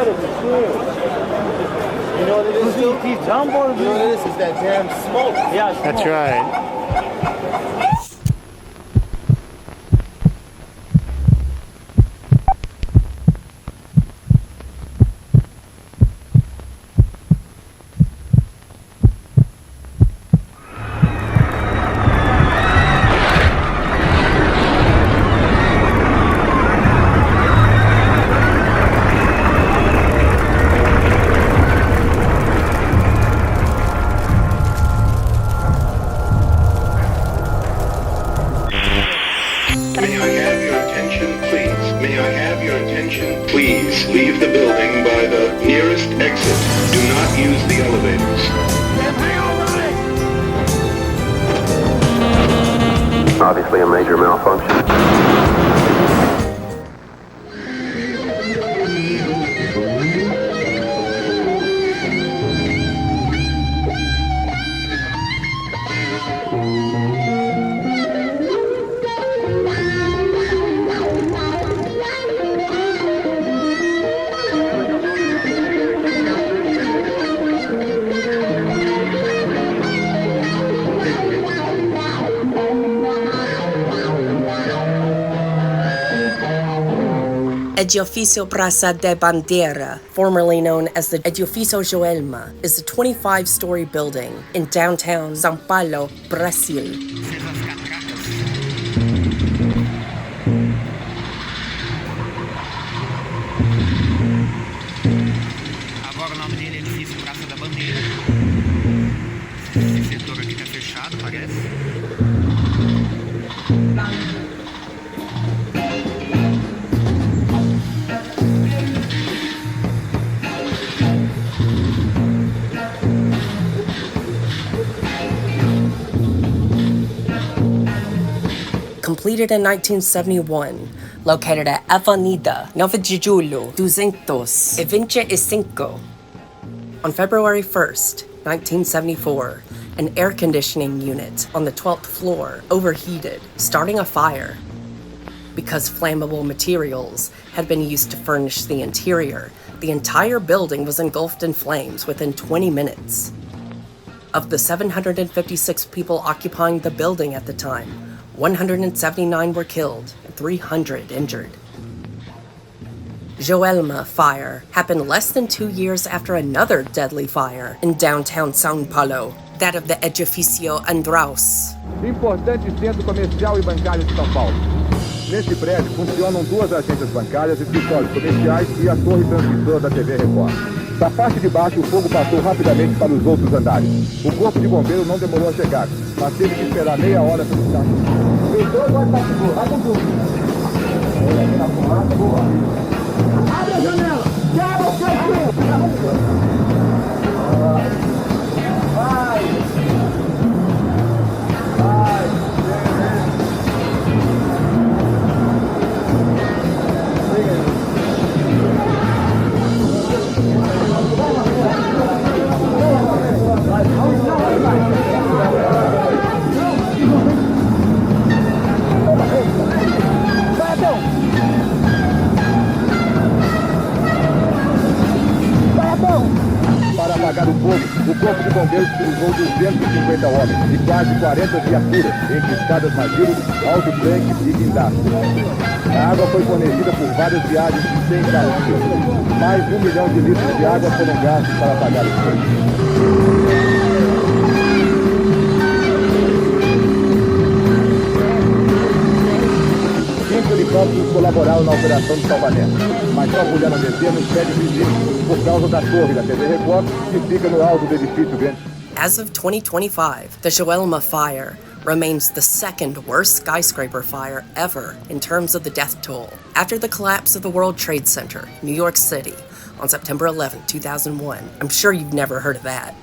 better for sure. You know what it is? These jumbo, you know what it is? It's that damn smoke. Yeah, smoke. That's right. Please leave the building by the nearest exit. Do not use the elevators. Obviously a major malfunction. Edifício Praça de Bandeira, formerly known as the Edifício Joelma, is a 25-story building in downtown São Paulo, Brazil. Agora o nome dele é Edifício Praça da Bandeira. Esse setor aqui tá fechado, parece. Completed in 1971, located at Avenida 9 de Julho 225. On February 1st, 1974, an air conditioning unit on the 12th floor overheated, starting a fire. Because flammable materials had been used to furnish the interior, the entire building was engulfed in flames within 20 minutes. Of the 756 people occupying the building at the time, 179 were killed and 300 injured. Joelma fire happened less than 2 years after another deadly fire in downtown São Paulo, that of the Edifício Andraus. Importante centro comercial e bancário de São Paulo. Neste prédio funcionam duas agências bancárias, escritórios comerciais e a torre transmissora da TV Record. Da parte de baixo, o fogo passou rapidamente para os outros andares. O corpo de bombeiro não demorou a chegar, mas teve que esperar meia hora para estar. Abre a janela! Quebra o cantinho! Vai! Vai! Para apagar o fogo, o corpo de bombeiros usou 250 homens e quase 40 viaturas, entre escadas madeiras, alto-tanque e guindastes. A água foi fornecida por várias viagens de 100 carros. Mais de 1 milhão de litros de água foram gastos para apagar o fogo. 5 helicópteros colaboraram na operação de salvamento, mas só puderam descer nos prédios vizinhos por causa da torre da TV Record, que fica no alto do edifício grande. As of 2025, the Joelma fire remains the second worst skyscraper fire ever in terms of the death toll, after the collapse of the World Trade Center, New York City, on September 11, 2001. I'm sure you've never heard of that.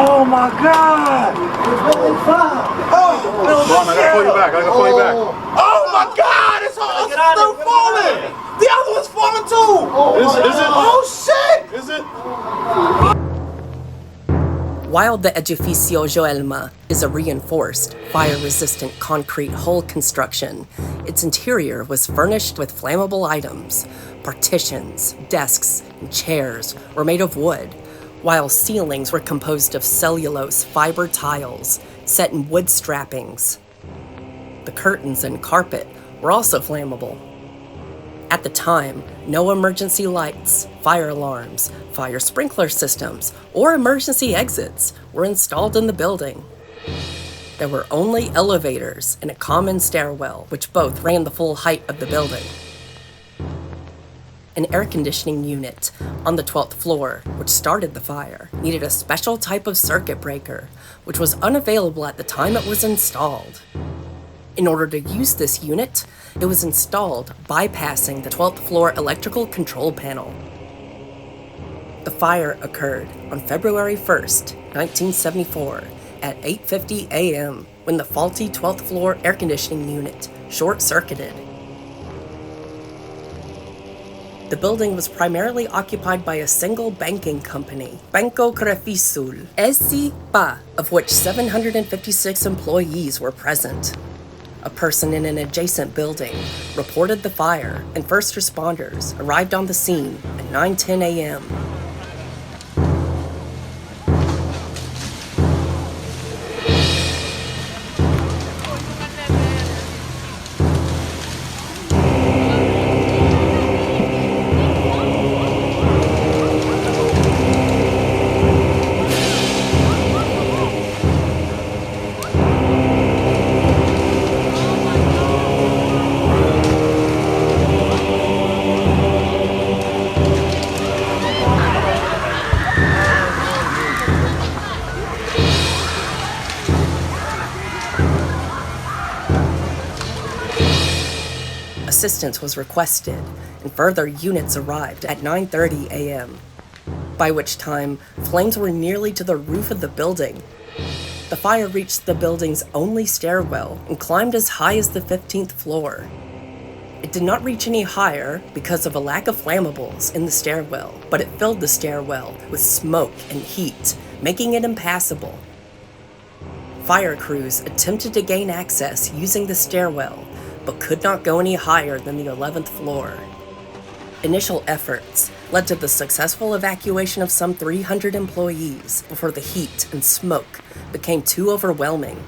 Oh my God! Building 5! Oh! Come on, I gotta pull you back. I gotta pull you back. Oh my God! It's all still falling! The other one's falling too! Is it? Oh shit! Is it? While the Edificio Joelma is a reinforced, fire-resistant concrete hull construction, its interior was furnished with flammable items. Partitions, desks, and chairs were made of wood, while ceilings were composed of cellulose fiber tiles set in wood strappings. The curtains and carpet were also flammable. At the time, no emergency lights, fire alarms, fire sprinkler systems, or emergency exits were installed in the building. There were only elevators and a common stairwell, which both ran the full height of the building. An air conditioning unit on the 12th floor, which started the fire, needed a special type of circuit breaker, which was unavailable at the time it was installed. In order to use this unit, it was installed bypassing the 12th floor electrical control panel. The fire occurred on February 1st, 1974 at 8:50 a.m. when the faulty 12th floor air conditioning unit short-circuited. The building was primarily occupied by a single banking company, Banco Crefisul, S.C.P.A., of which 756 employees were present. A person in an adjacent building reported the fire, and first responders arrived on the scene at 9:10 a.m. Assistance was requested, and further units arrived at 9:30 a.m., by which time flames were nearly to the roof of the building. The fire reached the building's only stairwell and climbed as high as the 15th floor. It did not reach any higher because of a lack of flammables in the stairwell, but it filled the stairwell with smoke and heat, making it impassable. Fire crews attempted to gain access using the stairwell, but could not go any higher than the 11th floor. Initial efforts led to the successful evacuation of some 300 employees before the heat and smoke became too overwhelming.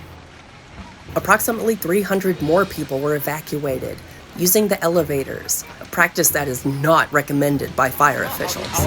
Approximately 300 more people were evacuated using the elevators, a practice that is not recommended by fire officials.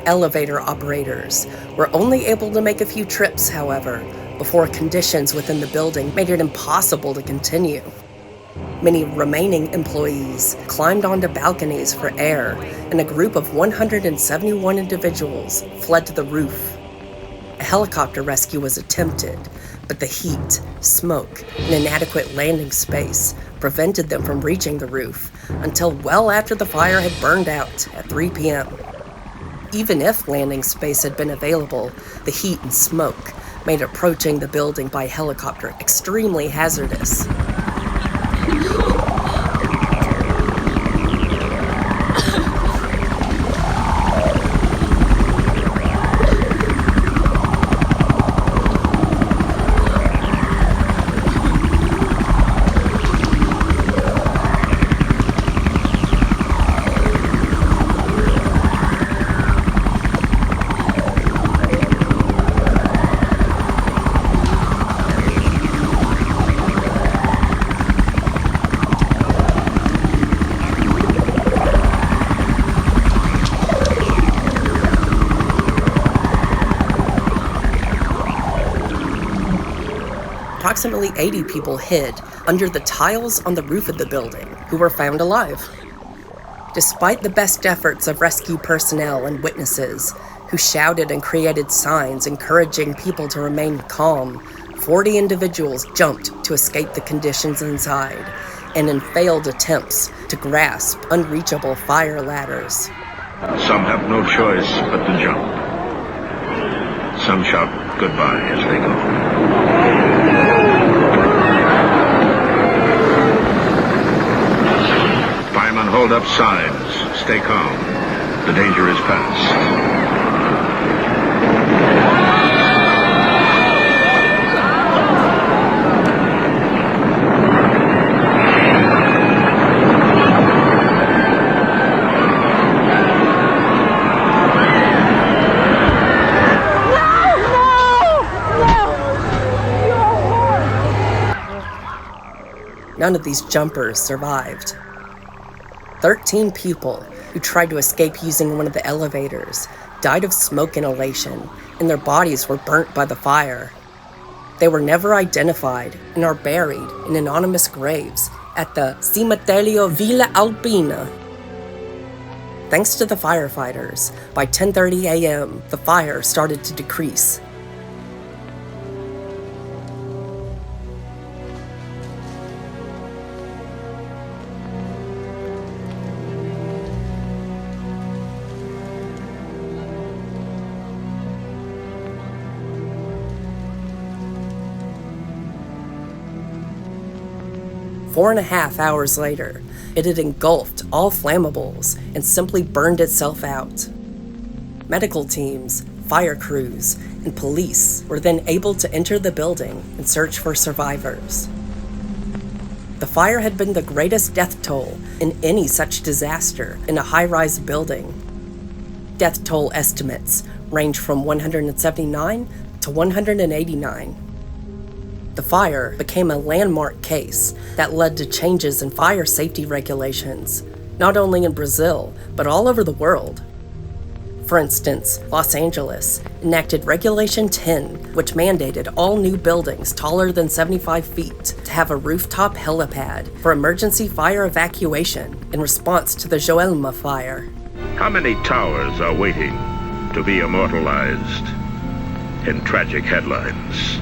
Elevator operators were only able to make a few trips, however, before conditions within the building made it impossible to continue. Many remaining employees climbed onto balconies for air, and a group of 171 individuals fled to the roof. A helicopter rescue was attempted, but the heat, smoke, and inadequate landing space prevented them from reaching the roof until well after the fire had burned out at 3 p.m. Even if landing space had been available, the heat and smoke made approaching the building by helicopter extremely hazardous. Approximately 80 people hid under the tiles on the roof of the building, who were found alive. Despite the best efforts of rescue personnel and witnesses, who shouted and created signs encouraging people to remain calm, 40 individuals jumped to escape the conditions inside, and in failed attempts to grasp unreachable fire ladders. Some have no choice but to jump. Some shout goodbye as they go. Firemen hold up signs. Stay calm. The danger is past. None of these jumpers survived. 13 people who tried to escape using one of the elevators died of smoke inhalation, and their bodies were burnt by the fire. They were never identified and are buried in anonymous graves at the Cimiterio Villa Alpina. Thanks to the firefighters, by 10:30 a.m., the fire started to decrease. Four and a half hours later, it had engulfed all flammables and simply burned itself out. Medical teams, fire crews, and police were then able to enter the building and search for survivors. The fire had been the greatest death toll in any such disaster in a high-rise building. Death toll estimates range from 179 to 189. The fire became a landmark case that led to changes in fire safety regulations, not only in Brazil, but all over the world. For instance, Los Angeles enacted Regulation 10, which mandated all new buildings taller than 75 feet to have a rooftop helipad for emergency fire evacuation in response to the Joelma fire. How many towers are waiting to be immortalized in tragic headlines?